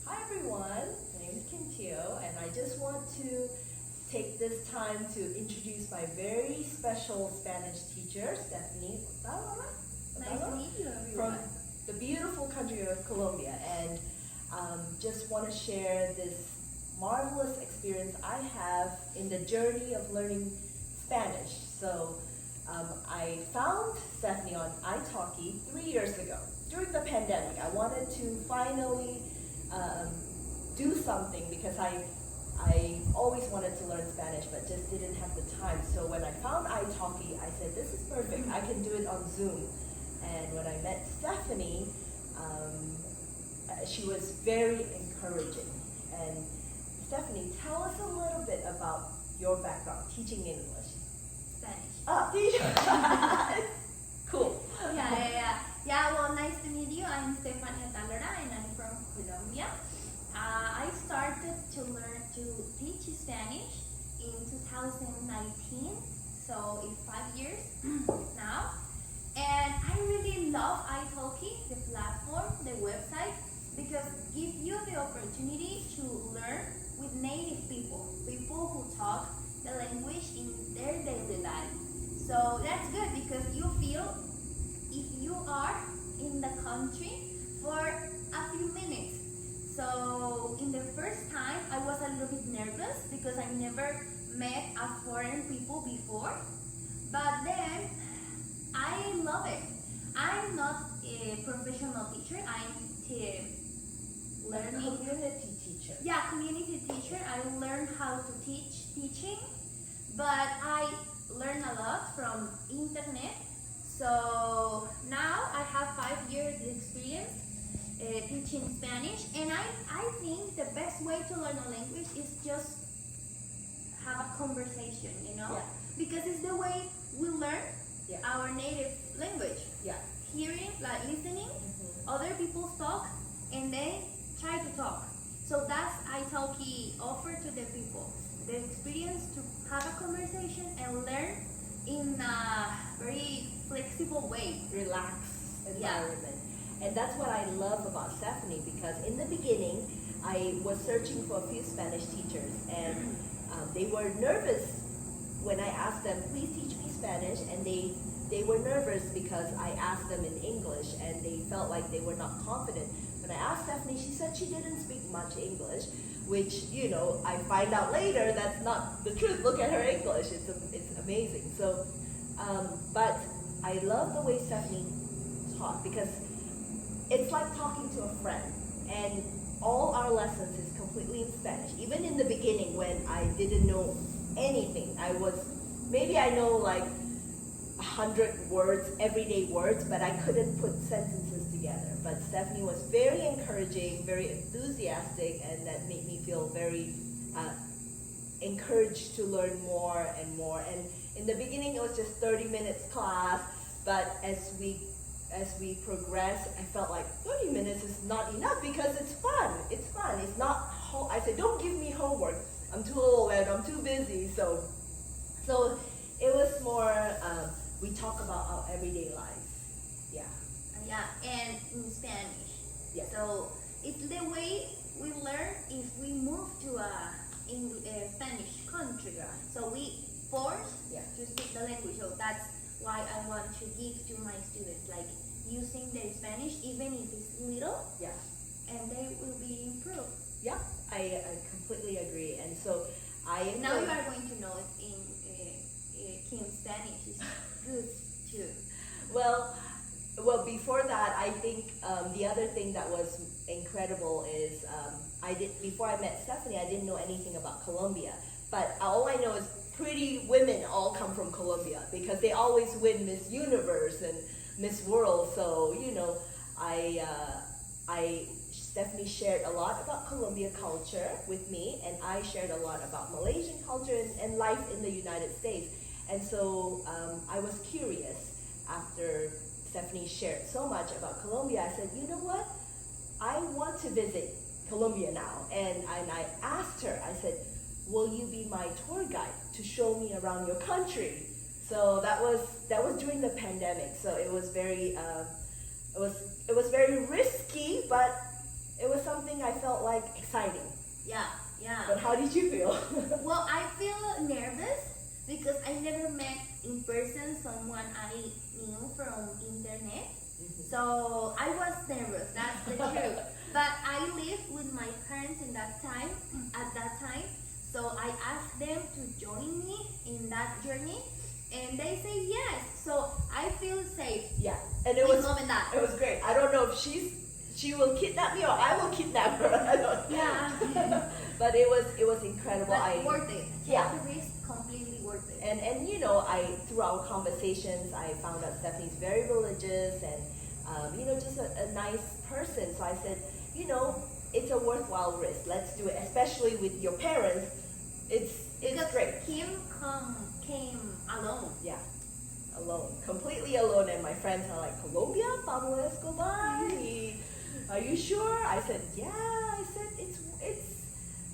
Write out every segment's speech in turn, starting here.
Hi everyone, my name is Kintio, and I just want to take this time to introduce my very special Spanish teacher, Stephanie Nice to meet you, from everyone. the beautiful country of Colombia, and just want to share this marvelous experience I have in the journey of learning Spanish. So I found Stephanie on italki 3 years ago during the pandemic. I wanted to finally do something because I always wanted to learn Spanish but just didn't have the time. So when I found italki, I said, this is perfect. I can do it on Zoom. And when I met Stephanie, she was very encouraging. And Stephanie, tell us a little bit about your background teaching English. Spanish. Ah, cool. Yeah, well, nice to meet you. I'm Stefania Talora and I'm from Colombia. I started to learn to teach Spanish in 2019, so in 5 years now. And I really love italki, the platform, the website, because it gives you the opportunity to learn with native people who talk the language in their daily life. So that's good because you feel if you are in the country for a few minutes. So in the first time I was a little bit nervous because I never met a foreign people before, but then I love it. I'm not a professional teacher, I'm learning. Community teacher. Yeah, community teacher. I learned how to teaching, but I learned a lot from internet. So now I have 5 years experience teaching Spanish, and I think the best way to learn a language is just have a conversation, Yeah. because it's the way we learn our native language. Yeah. Hearing, like listening, Mm-hmm. other people talk, and then try to talk. So that's italki offer to the people, the experience to have a conversation and learn in a very flexible way. Relaxed Yeah. environment. And that's what I love about Stephanie, because in the beginning, I was searching for a few Spanish teachers, and they were nervous when I asked them, please teach me Spanish, and they were nervous because I asked them in English, and they felt like they were not confident. When I asked Stephanie, she said she didn't speak much English, which, I find out later that's not the truth. Look at her English, it's amazing. So, but I love the way Stephanie taught, because it's like talking to a friend, and all our lessons is completely in Spanish. Even in the beginning when I didn't know anything, maybe I know like 100 words, everyday words, but I couldn't put sentences together. But Stephanie was very encouraging, very enthusiastic, and that made me feel very encouraged to learn more and more. And in the beginning, it was just 30 minutes class, but as we progressed, I felt like 30 minutes is not enough because it's fun. It's fun. It's not. I said, don't give me homework. I'm too old and I'm too busy. So it was more. We talk about our everyday lives. Yeah. Yeah, and in Spanish. Yeah. So it's the way we learn if we move to a Spanish country. Yeah. So we force Yeah. to speak the language. So that's why I want to give to my students, like using their Spanish, even if it's little, Yeah. and they will be improved. Yeah. I completely agree. And so I Now you are going to know it in Kim's Spanish is good too. Well, before that, I think the other thing that was incredible is before I met Stephanie, I didn't know anything about Colombia. But all I know is pretty women all come from Colombia because they always win Miss Universe and Miss World. So Stephanie shared a lot about Colombian culture with me, and I shared a lot about Malaysian culture and life in the United States. And so I was curious after Stephanie shared so much about Colombia. I said, you know what? I want to visit Colombia now. And I asked her, I said, will you be my tour guide to show me around your country? So that was during the pandemic. So it was very risky, but it was something I felt like exciting. Yeah, yeah. But how did you feel? Well, I feel nervous because I never met in person someone I knew from internet. So I was nervous, that's the truth. But I lived with my parents at that time. So I asked them to join me in that journey, and they say yes. So I feel safe. Yeah, and it was great. I don't know if she will kidnap me or I will kidnap her. I don't know. Yeah. But it was incredible. But worth it. Yeah. The risk, completely worth it. And you know, through our conversations, I found out Stephanie's very religious and you know, just a nice person. So I said, you know, it's a worthwhile risk. Let's do it, especially with your parents. It's great. Kim came alone. Yeah, alone, completely alone. And my friends are like, Colombia, Pablo Escobar. Are you sure? I said, yeah. I said it's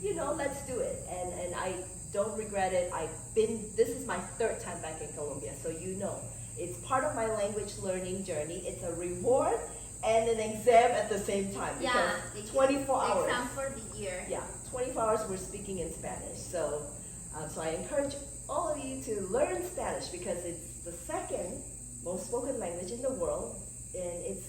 you know, let's do it. And I don't regret it. This is my 3rd time back in Colombia, so you know, it's part of my language learning journey. It's a reward and an exam at the same time. Yeah, because 24 hours. Exam for the year. Yeah, 24 hours we're speaking in Spanish. So, so I encourage all of you to learn Spanish because it's the 2nd most spoken language in the world, and it's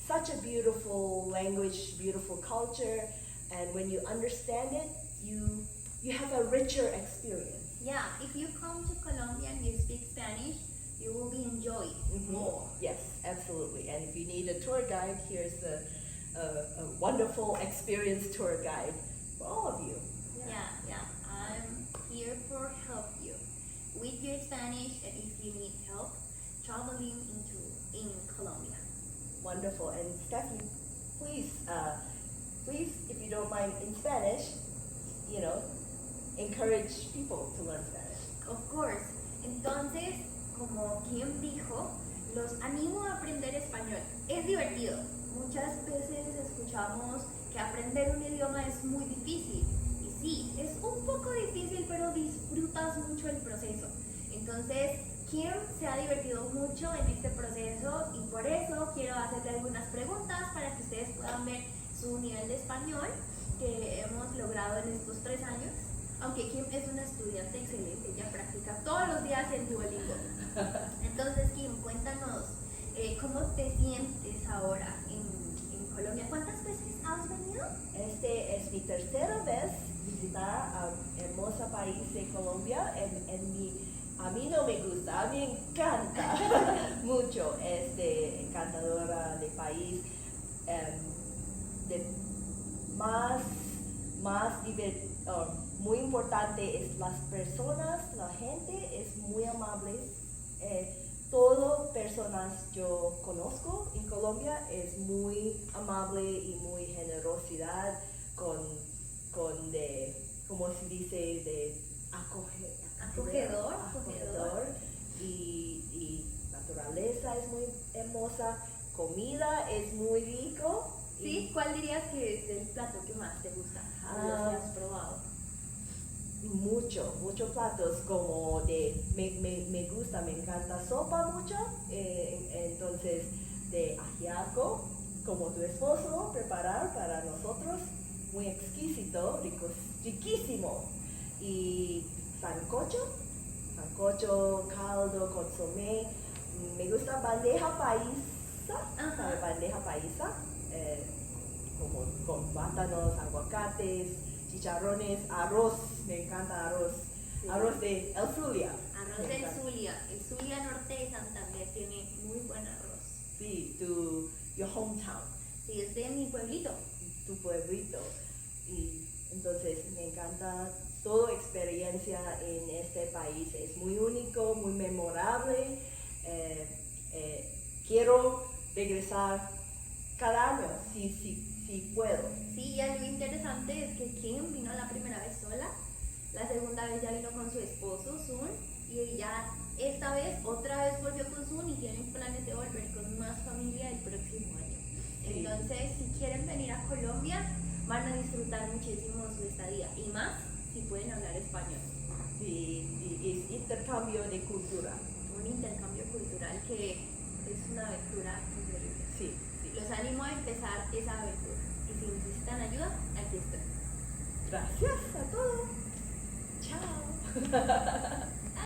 such a beautiful language, beautiful culture, and when you understand it, you have a richer experience. Yeah, if you come to Colombia and you speak Spanish, you will be enjoying more. Yes, absolutely. And if you need a tour guide, here's a wonderful experienced tour guide for all of you. Yeah. I'm here for help you with your Spanish, and if you need help traveling in Colombia. Wonderful. And Stephanie, please, if you don't mind, in Spanish, you know, encourage people to learn Spanish. Of course. Entonces, como Kim dijo, los animo a aprender español. Es divertido. Muchas veces escuchamos que aprender un idioma es muy difícil. Y sí, es un poco difícil, pero disfrutas mucho el proceso. Entonces, Kim se ha divertido mucho en este proceso y por eso quiero hacerle algunas preguntas para que ustedes puedan ver su nivel de español que hemos logrado en estos 3 años. Aunque Kim es una estudiante excelente, ella practica todos los días en Duolingo. Entonces, Kim, cuéntanos, ¿cómo te sientes ahora en Colombia? ¿Cuántas veces has venido? Este es mi 3ª vez visitar a hermoso país de Colombia. A mí no me gusta, a mí me encanta mucho encantadora de país, más divertido. Muy importante es las personas, la gente es muy amable. Todo personas yo conozco en Colombia es muy amable y muy generosidad con ¿cómo se dice? De acogedor. Y naturaleza es muy hermosa, comida es muy rico. Sí, ¿cuál dirías que es el plato que más te gusta? ¿Lo que has probado? Muchos platos como me gusta, me encanta sopa mucho, entonces de ajiaco, como tu esposo preparar para nosotros, muy exquisito, riquísimo, y sancocho, caldo, consomé, me gusta bandeja paisa, ¿sabe? Bandeja paisa, como con plátanos, aguacates, chicharrones, arroz, me encanta arroz. Sí. Arroz de El Zulia. Arroz del Zulia. El Zulia Norte de Santander tiene muy buen arroz. Sí, your hometown. Sí, es de mi pueblito. Tu pueblito. Y entonces me encanta toda experiencia en este país. Es muy único, muy memorable. Quiero regresar cada año, si puedo. Sí, y algo interesante es que Kim vino la primera vez sola, la segunda vez ya vino con su esposo, Sun, y ya esta vez, otra vez volvió con Sun y tienen planes de volver con más familia el próximo año. Sí. Entonces, si quieren venir a Colombia, van a disfrutar muchísimo su estadía, y más si pueden hablar español. Sí, y es intercambio de cultura. Un intercambio cultural que es una aventura increíble. Sí. Los animo a empezar esa aventura. Y si necesitan Gracias a todos. Chao.